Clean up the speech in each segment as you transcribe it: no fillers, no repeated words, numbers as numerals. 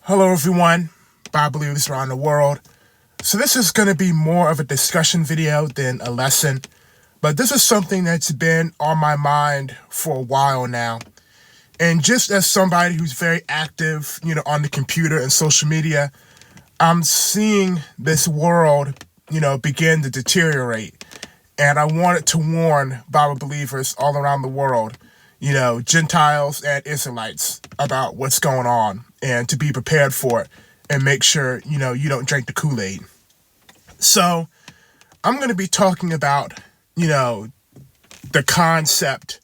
Hello everyone, Bible believers around the world. So this is going to be more of a discussion video than a lesson, but this is something that's been on my mind for a while now. And just as somebody who's very active, on the computer and social media, I'm seeing this world, begin to deteriorate. And I wanted to warn Bible believers all around the world, Gentiles and Israelites, about what's going on and to be prepared for it and make sure, you don't drink the Kool-Aid. So I'm going to be talking about, the concept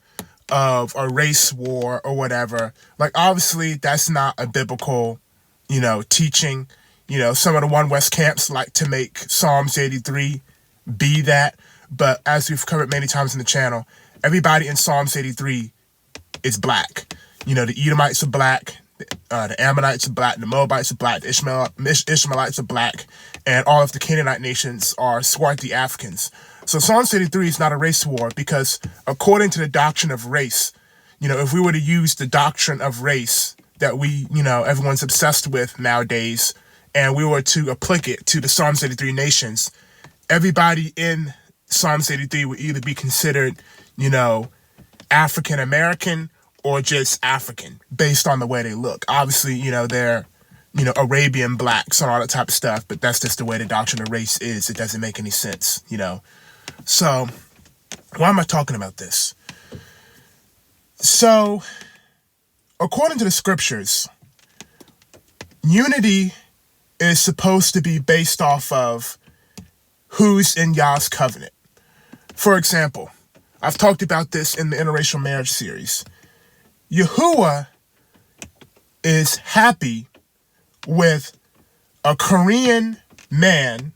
of a race war or whatever. Like, obviously, that's not a biblical, teaching. Some of the One West camps like to make Psalms 83 be that. But as we've covered many times in the channel, everybody in Psalms 83 is black. The Edomites are black, the Ammonites are black, the Moabites are black, the Ishmaelites are black, and all of the Canaanite nations are Swarthy Africans. So Psalms 83 is not a race war because according to the doctrine of race, if we were to use the doctrine of race that we, everyone's obsessed with nowadays, and we were to apply it to the Psalms 83 nations, everybody in Psalms 83 would either be considered, African American or just African based on the way they look. Obviously, they're, Arabian blacks and all that type of stuff, but that's just the way the doctrine of race is. It doesn't make any sense, So why am I talking about this? So according to the scriptures, unity is supposed to be based off of who's in Yah's covenant. For example, I've talked about this in the interracial marriage series. Yahuwah is happy with a Korean man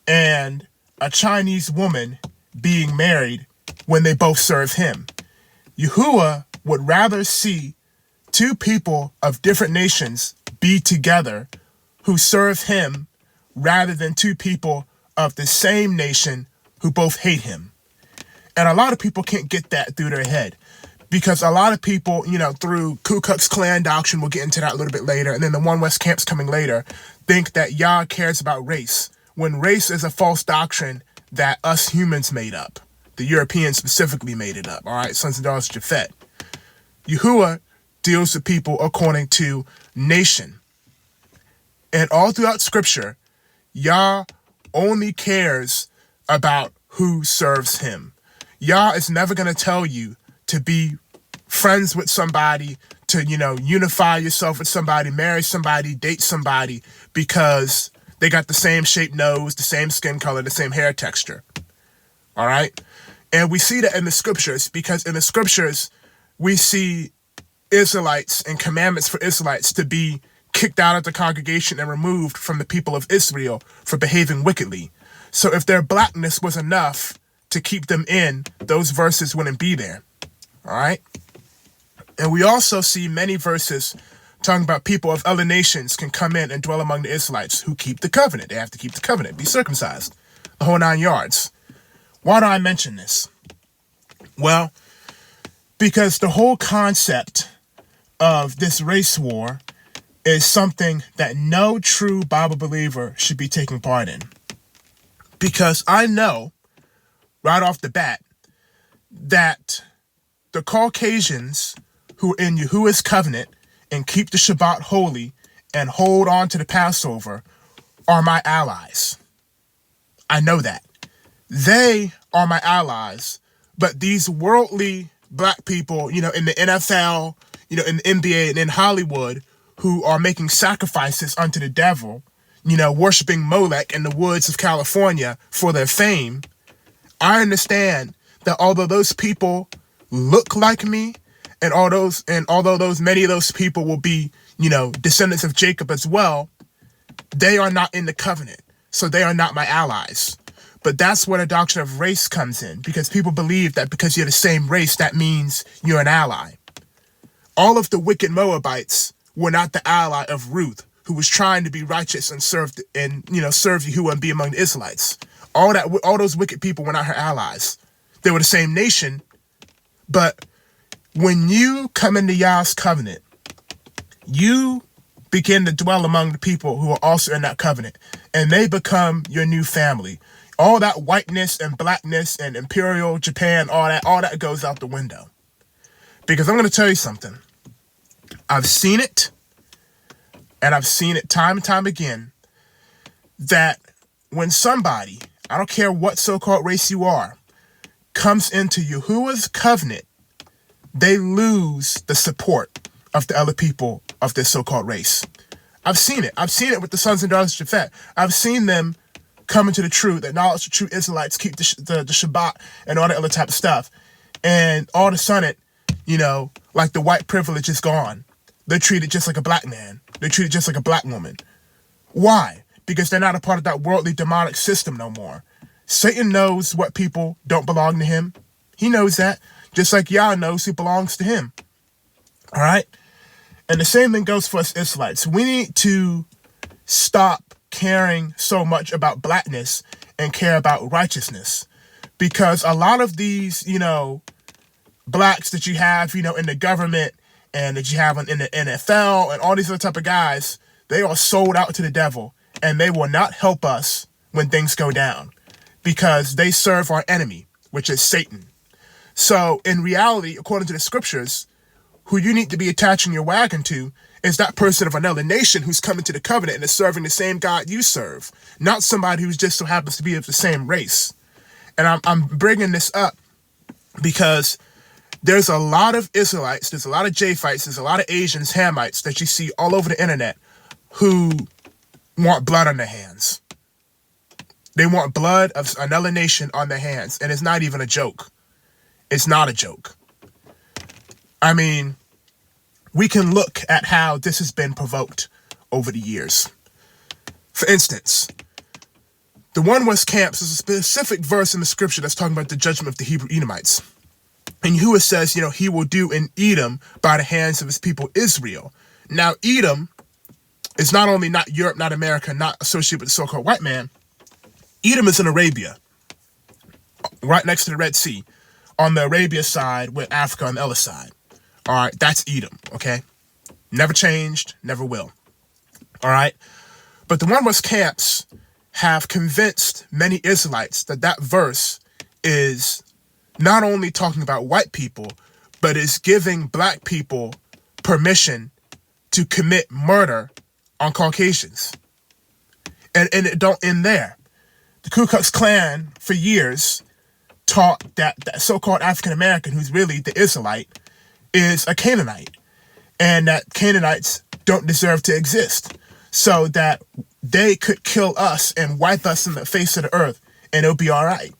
and a Chinese woman being married when they both serve him. Yahuwah would rather see two people of different nations be together who serve him rather than two people of the same nation who both hate him. And a lot of people can't get that through their head because a lot of people, through Ku Klux Klan doctrine, we'll get into that a little bit later, and then the One West camps coming later, think that Yah cares about race, when race is a false doctrine that us humans made up. The Europeans specifically made it up, all right? Sons and daughters of Japhet. Yahuwah deals with people according to nation. And all throughout Scripture, Yah only cares about who serves him. Yah is never going to tell you to be friends with somebody, to, unify yourself with somebody, marry somebody, date somebody, because they got the same shaped nose, the same skin color, the same hair texture. All right? And we see that in the scriptures, because in the scriptures, we see Israelites and commandments for Israelites to be kicked out of the congregation and removed from the people of Israel for behaving wickedly. So if their blackness was enough to keep them in, those verses wouldn't be there. All right? And we also see many verses talking about people of other nations can come in and dwell among the Israelites who keep the covenant. They have to keep the covenant, be circumcised, the whole 9 yards. Why do I mention this? Well, because the whole concept of this race war is something that no true Bible believer should be taking part in. Because I know, right off the bat, that the Caucasians who are in Yahuwah's covenant and keep the Shabbat holy and hold on to the Passover are my allies. I know that. They are my allies, but these worldly black people, in the NFL, in the NBA and in Hollywood, who are making sacrifices unto the devil, worshiping Molech in the woods of California for their fame, I understand that although those people look like me, and although many of those people will be, descendants of Jacob as well, they are not in the covenant. So they are not my allies. But that's where the doctrine of race comes in, because people believe that because you're the same race, that means you're an ally. All of the wicked Moabites were not the ally of Ruth, who was trying to be righteous and serve Yahuwah and be among the Israelites. All those wicked people were not her allies. They were the same nation, but when you come into Yah's covenant, you begin to dwell among the people who are also in that covenant, and they become your new family. All that whiteness and blackness and imperial Japan, all that goes out the window. Because I'm going to tell you something. I've seen it, and I've seen it time and time again, that when somebody, I don't care what so-called race you are, comes into Yahuwah's covenant, they lose the support of the other people of this so-called race. I've seen it. I've seen it with the sons and daughters of Japhet. I've seen them come into the truth, acknowledge the true Israelites, keep the Shabbat and all that other type of stuff. And all of a sudden, like the white privilege is gone. They're treated just like a black man. They're treated just like a black woman. Why? Because they're not a part of that worldly demonic system no more. Satan knows what people don't belong to him. He knows that, just like Yah knows who belongs to him. All right? And the same thing goes for us Israelites. We need to stop caring so much about blackness and care about righteousness. Because a lot of these, blacks that you have, in the government and that you have in the NFL and all these other type of guys, they are sold out to the devil, and they will not help us when things go down because they serve our enemy, which is Satan. So in reality, according to the scriptures, who you need to be attaching your wagon to is that person of another nation who's coming to the covenant and is serving the same God you serve, not somebody who just so happens to be of the same race. And I'm bringing this up because there's a lot of Israelites, there's a lot of Japhites, there's a lot of Asians, Hamites that you see all over the internet who want blood on their hands. They want blood of another nation on their hands, and it's not even a joke. It's not a joke. I mean, we can look at how this has been provoked over the years. For instance, the One West camps is a specific verse in the scripture that's talking about the judgment of the Hebrew Edomites. And Yahuwah says, he will do in Edom by the hands of his people Israel. Now, Edom is not only not Europe, not America, not associated with the so-called white man. Edom is in Arabia, right next to the Red Sea, on the Arabia side with Africa on the other side. All right, that's Edom, okay? Never changed, never will. All right? But the One West camps have convinced many Israelites that that verse is not only talking about white people, but is giving black people permission to commit murder on Caucasians. And it don't end there. The Ku Klux Klan, for years, taught that so-called African-American, who's really the Israelite, is a Canaanite, and that Canaanites don't deserve to exist, so that they could kill us and wipe us in the face of the earth, and it'll be all right.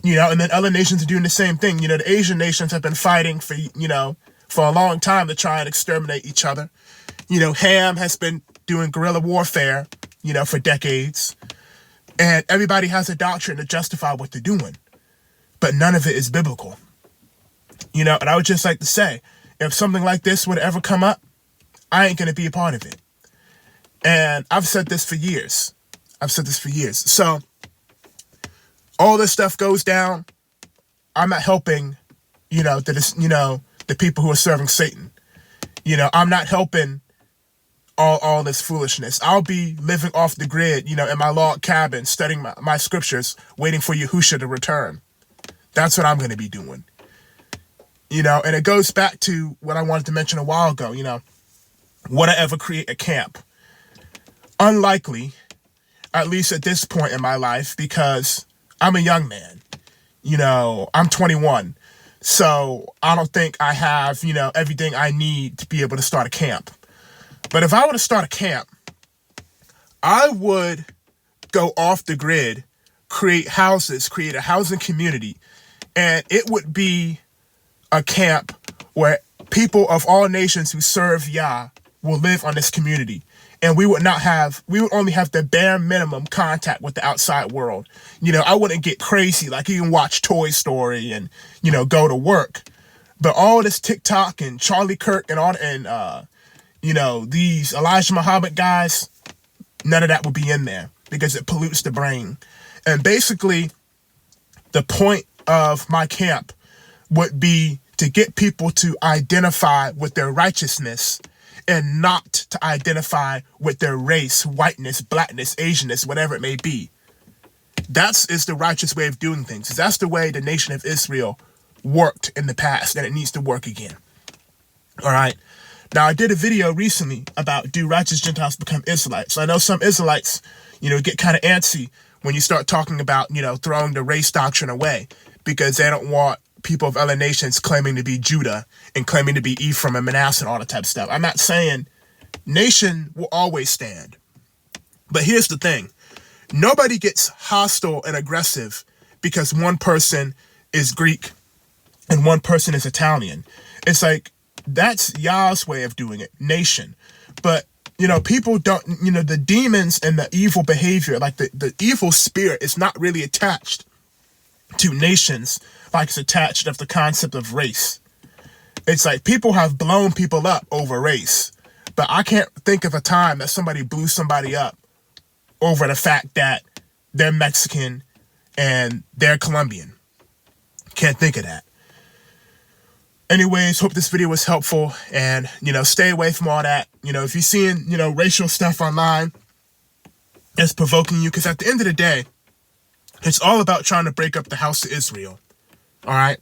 And then other nations are doing the same thing. The Asian nations have been fighting for a long time to try and exterminate each other. Ham has been doing guerrilla warfare, for decades, and everybody has a doctrine to justify what they're doing, but none of it is biblical. And I would just like to say, if something like this would ever come up, I ain't going to be a part of it. And I've said this for years. So all this stuff goes down. I'm not helping, the people who are serving Satan. I'm not helping all this foolishness. I'll be living off the grid, in my log cabin, studying my scriptures, waiting for Yahusha to return. That's what I'm going to be doing. And it goes back to what I wanted to mention a while ago, would I ever create a camp? Unlikely, at least at this point in my life, because I'm a young man. I'm 21. So I don't think I have, everything I need to be able to start a camp. But if I were to start a camp, I would go off the grid, create houses, create a housing community, and it would be a camp where people of all nations who serve Yah will live on this community. And we would only have the bare minimum contact with the outside world. I wouldn't get crazy, like you can watch Toy Story and, go to work. But all this TikTok and Charlie Kirk and all, and, these Elijah Muhammad guys, none of that would be in there because it pollutes the brain. And basically, the point of my camp would be to get people to identify with their righteousness and not to to identify with their race, whiteness, blackness, Asianness, whatever it may be. That is the righteous way of doing things. That's the way the nation of Israel worked in the past, and it needs to work again. All right. Now, I did a video recently about, do righteous Gentiles become Israelites? I know some Israelites, get kind of antsy when you start talking about, throwing the race doctrine away, because they don't want people of other nations claiming to be Judah and claiming to be Ephraim and Manasseh and all that type of stuff. I'm not saying nation will always stand. But here's the thing. Nobody gets hostile and aggressive because one person is Greek and one person is Italian. It's like, that's Yah's way of doing it, nation. But, people don't, the demons and the evil behavior, like the evil spirit is not really attached to nations like it's attached of the concept of race. It's like people have blown people up over race. But I can't think of a time that somebody blew somebody up over the fact that they're Mexican and they're Colombian. Can't think of that. Anyways, hope this video was helpful, and, stay away from all that. If you're seeing, racial stuff online, it's provoking you, because at the end of the day, it's all about trying to break up the house of Israel. All right?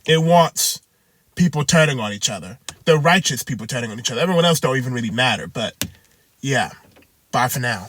It wants people turning on each other. The righteous people turning on each other. Everyone else don't even really matter, but yeah. Bye for now.